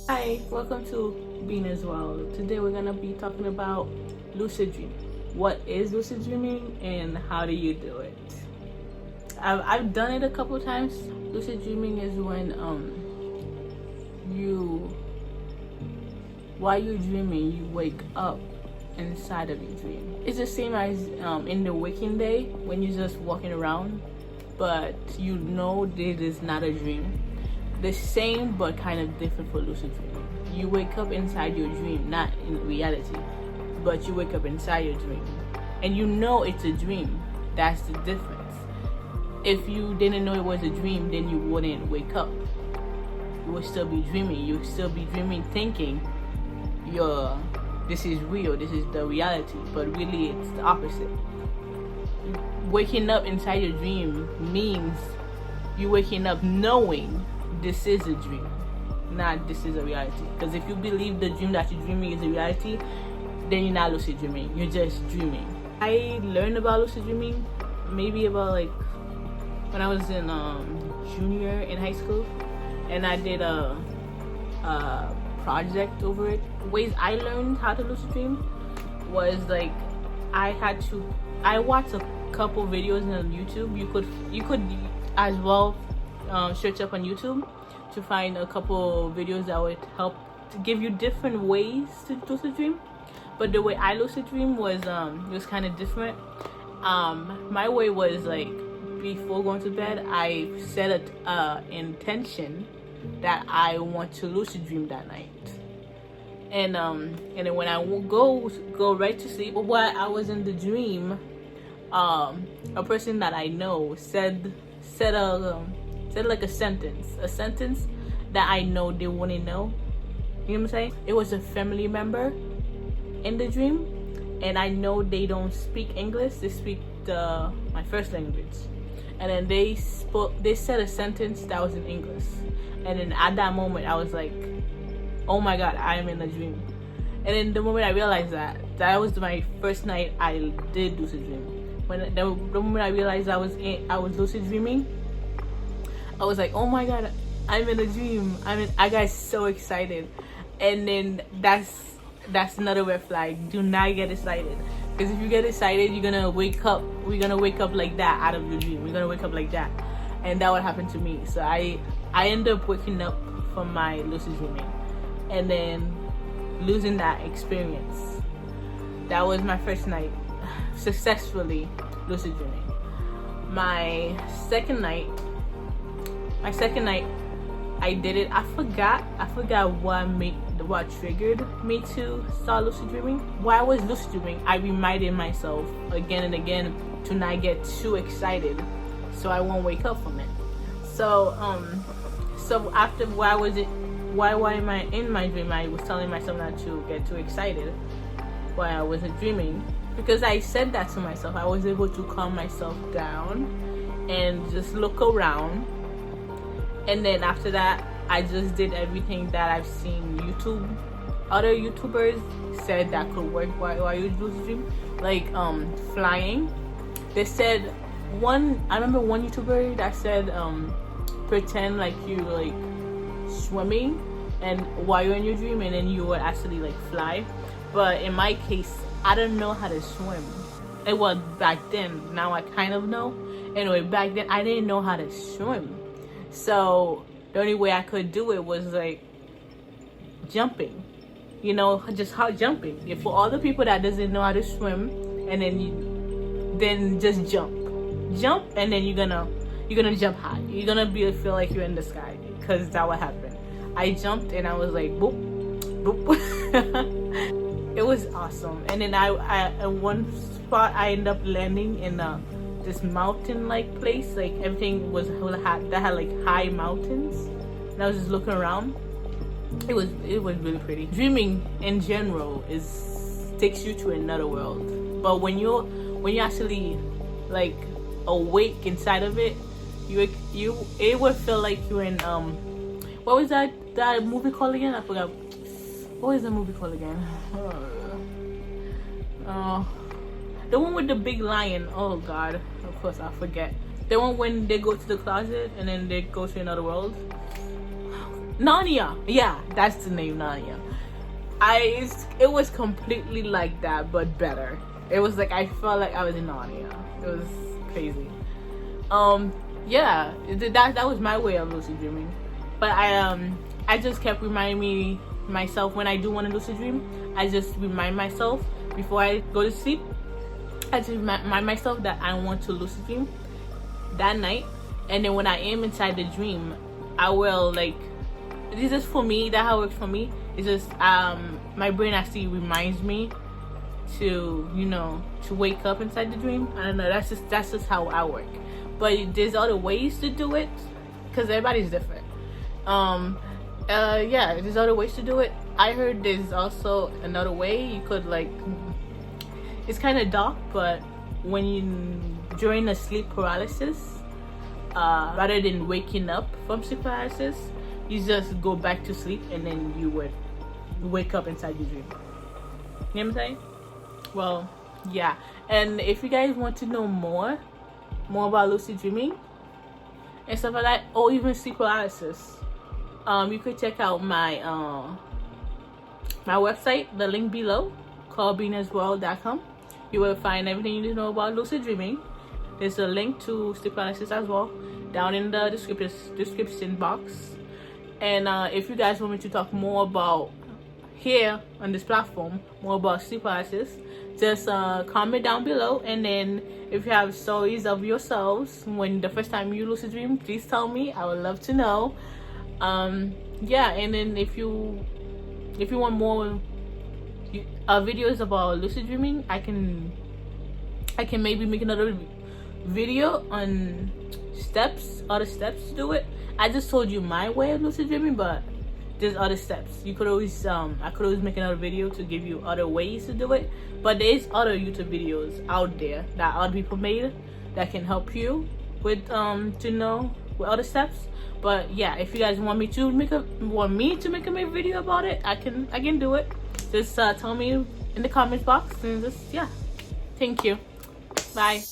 Hi, welcome to Being as Well. Today we're gonna be talking about lucid dreaming. What is lucid dreaming and how do you do it? I've done it a couple of times. Lucid dreaming is when while you're dreaming, you wake up inside of your dream. It's the same as in the waking day when you're just walking around, but you know that it is not a dream. The same but kind of different for lucid dreaming. You wake up inside your dream, not in reality, but you wake up inside your dream and you know it's a dream. That's the difference. If you didn't know it was a dream, then you wouldn't wake up. You would still be dreaming. You would still be dreaming, thinking this is real, this is the reality, but really it's the opposite. Waking up inside your dream means you waking up knowing this is a dream, not this is a reality. Because if you believe the dream that you're dreaming is a reality, then you're not lucid dreaming, you're just dreaming. I learned about lucid dreaming maybe about like when I was in junior in high school, and I did a project over it. Ways I learned how to lucid dream was like I watched a couple videos on YouTube. You could as well search up on YouTube to find a couple videos that would help to give you different ways to lucid dream. But the way I lucid dream was kind of different. My way was like before going to bed, I set an intention that I want to lucid dream that night. And then when I go right to sleep, while I was in the dream, a person that I know said like a sentence that I know they wouldn't know. You know what I'm saying? It was a family member in the dream, and I know they don't speak English. They speak my first language, and then they said a sentence that was in English, and then at that moment I was like, oh my god, I am in a dream. And then the moment I realized that was my first night I did lucid dream. When the moment I realized I was lucid dreaming, I was like, oh my god, I'm in a dream. I got so excited. And then that's another red flag. Do not get excited, because if you get excited, you're gonna wake up. We're gonna wake up like that out of your dream. We're gonna wake up like that, and that would happen to me. So I ended up waking up from my lucid dreaming, and then losing that experience. That was my first night successfully lucid dreaming. My second night I did it. I forgot what triggered me to start lucid dreaming. While I was lucid dreaming, I reminded myself again and again to not get too excited, so I won't wake up from it. So after while am I in my dream, I was telling myself not to get too excited while I wasn't dreaming, because I said that to myself. I was able to calm myself down and just look around. And then after that, I just did everything that I've seen other YouTubers said that could work while you lucid dream, like flying. They said I remember one YouTuber that said pretend like you like swimming and while you're in your dream, and then you would actually like fly. But in my case, I don't know how to swim. It was back then. Now I kind of know. Anyway, back then I didn't know how to swim. So the only way I could do it was like jumping, just hard jumping. Yeah, for all the people that doesn't know how to swim, and then just jump, and then you're gonna jump high. You're gonna feel like you're in the sky, because that what happened. I jumped and I was like boop, boop. It was awesome. And then I in one spot I ended up landing in this mountain-like place. Like everything that had like high mountains, and I was just looking around. It was really pretty. Dreaming in general takes you to another world, but when you actually like awake inside of it, it would feel like you're in what was that movie called again? I forgot. What was the movie called again? The one with the big lion. Oh god, of course I forget. The one when they go to the closet and then they go to another world. Narnia. Yeah, that's the name, Narnia. It was completely like that, but better. It was like I felt like I was in Narnia. It was crazy. Yeah, that was my way of lucid dreaming. But I just kept reminding myself when I do want to lucid dream. I just remind myself before I go to sleep. I just remind myself that I want to lucid dream that night, and then when I am inside the dream, I will like. This is for me. That's how it works for me. It's just my brain actually reminds me to to wake up inside the dream. I don't know. That's just how I work. But there's other ways to do it because everybody's different. Yeah, there's other ways to do it. I heard there's also another way you could like. It's kind of dark, but when you during a sleep paralysis, rather than waking up from sleep paralysis, you just go back to sleep and then you would wake up inside your dream. You know what I'm saying? Well, yeah. And if you guys want to know more about lucid dreaming and stuff like that, or even sleep paralysis, you could check out my my website, the link below, called binaliebourdeau.com. You will find everything you need to know about lucid dreaming. There's a link to sleep paralysis as well down in the description box. And if you guys want me to talk more about here on this platform, more about sleep paralysis, just comment down below. And then if you have stories of yourselves when the first time you lucid dream, please tell me. I would love to know. Yeah, and then if you want more videos about lucid dreaming, I can maybe make another video on other steps to do it. I just told you my way of lucid dreaming, but there's other steps. You could always I could always make another video to give you other ways to do it. But there's other YouTube videos out there that other people made that can help you with to know with other steps. But yeah, if you guys want me to make a video about it, I can do it. Just tell me in the comments box, and just yeah. Thank you. Bye.